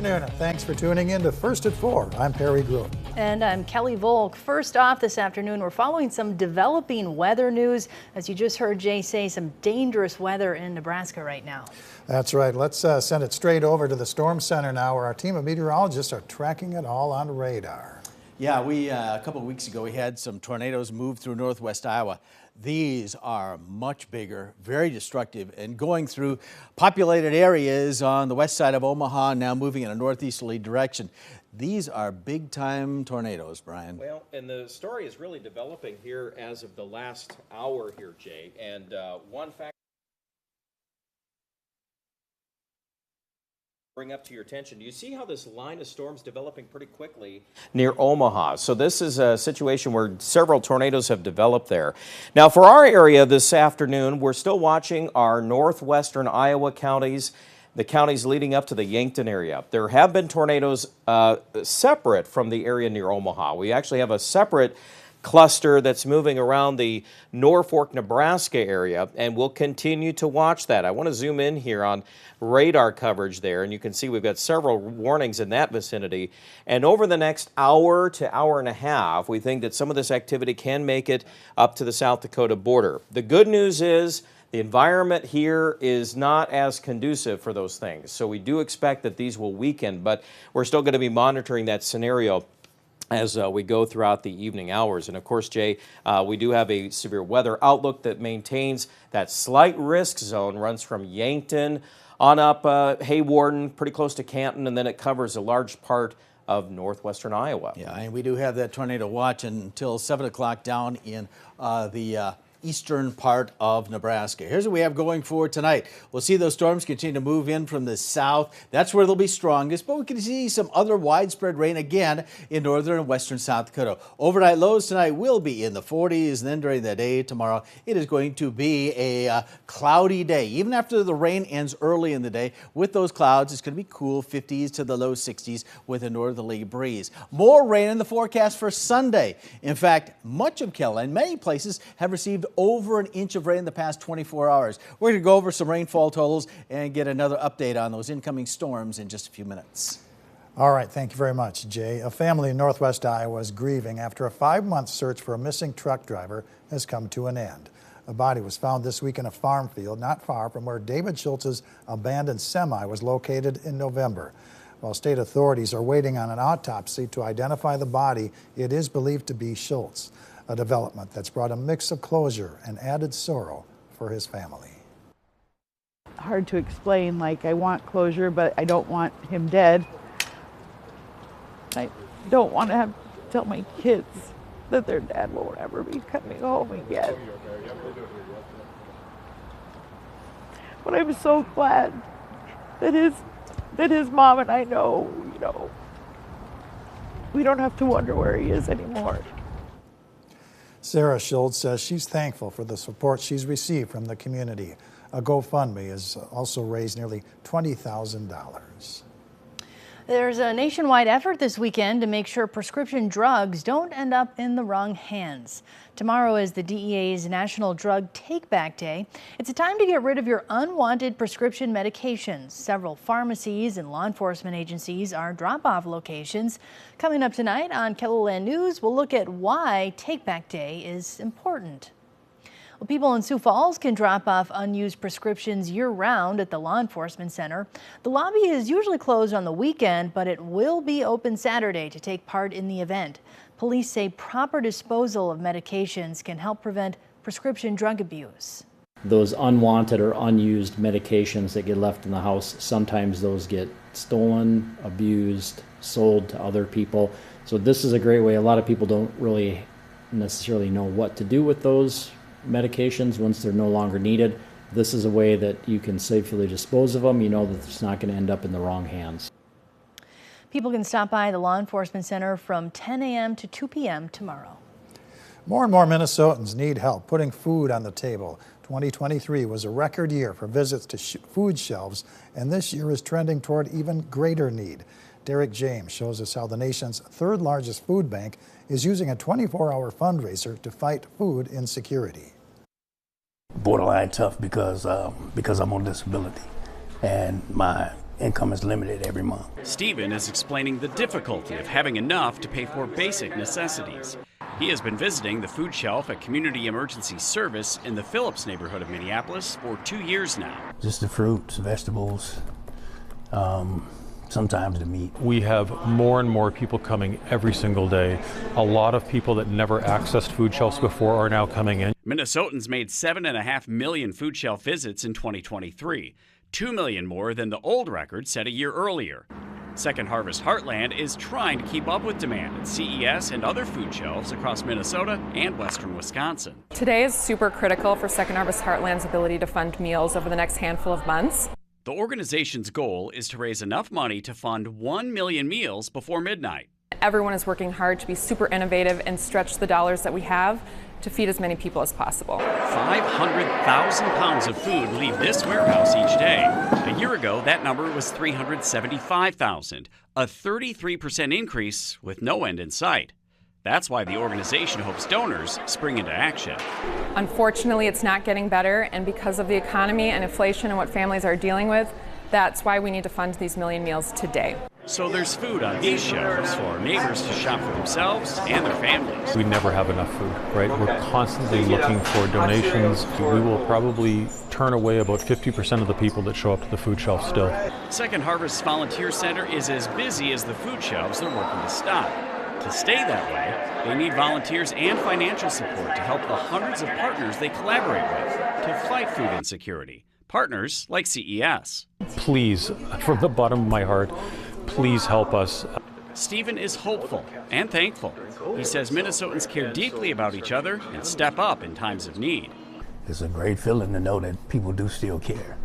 afternoon, and thanks for tuning in to First at 4. I'm Perry Groom. And I'm Kelly Volk. First off this afternoon, we're following some developing weather news. As you just heard Jay say, some dangerous weather in Nebraska right now. That's right. Let's send it straight over to the Storm Center now, where our team of meteorologists are tracking it all on radar. Yeah, a couple of weeks ago, we had some tornadoes move through northwest Iowa. These are much bigger, very destructive, and going through populated areas on the west side of Omaha, now moving in a northeasterly direction. These are big-time tornadoes, Brian. Well, and the story is really developing here as of the last hour here, Jay. And one fact bring up to your attention. Do you see how this line of storms developing pretty quickly near Omaha? So this is a situation where several tornadoes have developed there. Now for our area this afternoon, we're still watching our northwestern Iowa counties, the counties leading up to the Yankton area. There have been tornadoes separate from the area near Omaha. We actually have a separate cluster that's moving around the Norfolk, Nebraska area, and we'll continue to watch that. I want to zoom in here on radar coverage there, and you can see we've got several warnings in that vicinity. And over the next hour to hour and a half, we think that some of this activity can make it up to the South Dakota border. The good news is the environment here is not as conducive for those things. So we do expect that these will weaken, but we're still going to be monitoring that scenario as we go throughout the evening hours. And of course, Jay, we do have a severe weather outlook that maintains that slight risk zone, runs from Yankton on up Haywarden, pretty close to Canton, and then it covers a large part of northwestern Iowa. Yeah, and we do have that tornado watch until 7 o'clock down in the eastern part of Nebraska. Here's what we have going for tonight. We'll see those storms continue to move in from the south. That's where they'll be strongest, but we can see some other widespread rain again in northern and western South Dakota. Overnight lows tonight will be in the 40s, and then during the day tomorrow, it is going to be a cloudy day. Even after the rain ends early in the day, with those clouds, it's going to be cool, 50s to the low 60s with a northerly breeze. More rain in the forecast for Sunday. In fact, much of Kelowna, many places have received over an inch of rain in the past 24 hours. We're going to go over some rainfall totals and get another update on those incoming storms in just a few minutes. All right, thank you very much, Jay. A family in northwest Iowa is grieving after a 5-month search for a missing truck driver has come to an end. A body was found this week in a farm field not far from where David Schultz's abandoned semi was located in November. While state authorities are waiting on an autopsy to identify the body, it is believed to be Schultz. A development that's brought a mix of closure and added sorrow for his family. Hard to explain, like I want closure, but I don't want him dead. I don't want to have to tell my kids that their dad won't ever be coming home again. But I'm so glad that his mom and I know, we don't have to wonder where he is anymore. Sarah Schultz says she's thankful for the support she's received from the community. A GoFundMe has also raised nearly $20,000. There's a nationwide effort this weekend to make sure prescription drugs don't end up in the wrong hands. Tomorrow is the DEA's National Drug Takeback Day. It's a time to get rid of your unwanted prescription medications. Several pharmacies and law enforcement agencies are drop-off locations. Coming up tonight on KELOLAND News, we'll look at why Takeback Day is important. Well, people in Sioux Falls can drop off unused prescriptions year-round at the Law Enforcement Center. The lobby is usually closed on the weekend, but it will be open Saturday to take part in the event. Police say proper disposal of medications can help prevent prescription drug abuse. Those unwanted or unused medications that get left in the house, sometimes those get stolen, abused, sold to other people. So this is a great way. A lot of people don't really necessarily know what to do with those medications once they're no longer needed. This is a way that you can safely dispose of them. You know that it's not going to end up in the wrong hands. People can stop by the Law Enforcement Center from 10 a.m. to 2 p.m. tomorrow. More and more Minnesotans need help putting food on the table. 2023 was a record year for visits to food shelves, and this year is trending toward even greater need. Derek James shows us how the nation's third largest food bank is using a 24-hour fundraiser to fight food insecurity. Borderline tough because I'm on disability, and my income is limited every month. Stephen is explaining the difficulty of having enough to pay for basic necessities. He has been visiting the food shelf at Community Emergency Service in the Phillips neighborhood of Minneapolis for 2 years now. Just the fruits, vegetables, sometimes the meat. We have more and more people coming every single day. A lot of people that never accessed food shelves before are now coming in. Minnesotans made 7.5 million food shelf visits in 2023, 2 million more than the old record set a year earlier. Second Harvest Heartland is trying to keep up with demand at CES and other food shelves across Minnesota and western Wisconsin. Today is super critical for Second Harvest Heartland's ability to fund meals over the next handful of months. The organization's goal is to raise enough money to fund 1 million meals before midnight. Everyone is working hard to be super innovative and stretch the dollars that we have to feed as many people as possible. 500,000 pounds of food leave this warehouse each day. A year ago, that number was 375,000, a 33% increase with no end in sight. That's why the organization hopes donors spring into action. Unfortunately, it's not getting better, and because of the economy and inflation and what families are dealing with, that's why we need to fund these million meals today. So there's food on these shelves for our neighbors to shop for themselves and their families. We never have enough food, right? We're constantly looking for donations. We will probably turn away about 50% of the people that show up to the food shelf still. Second Harvest Volunteer Center is as busy as the food shelves they're working to stock. To stay that way, they need volunteers and financial support to help the hundreds of partners they collaborate with to fight food insecurity. Partners like CES. Please, from the bottom of my heart, please help us. Stephen is hopeful and thankful. He says Minnesotans care deeply about each other and step up in times of need. It's a great feeling to know that people do still care.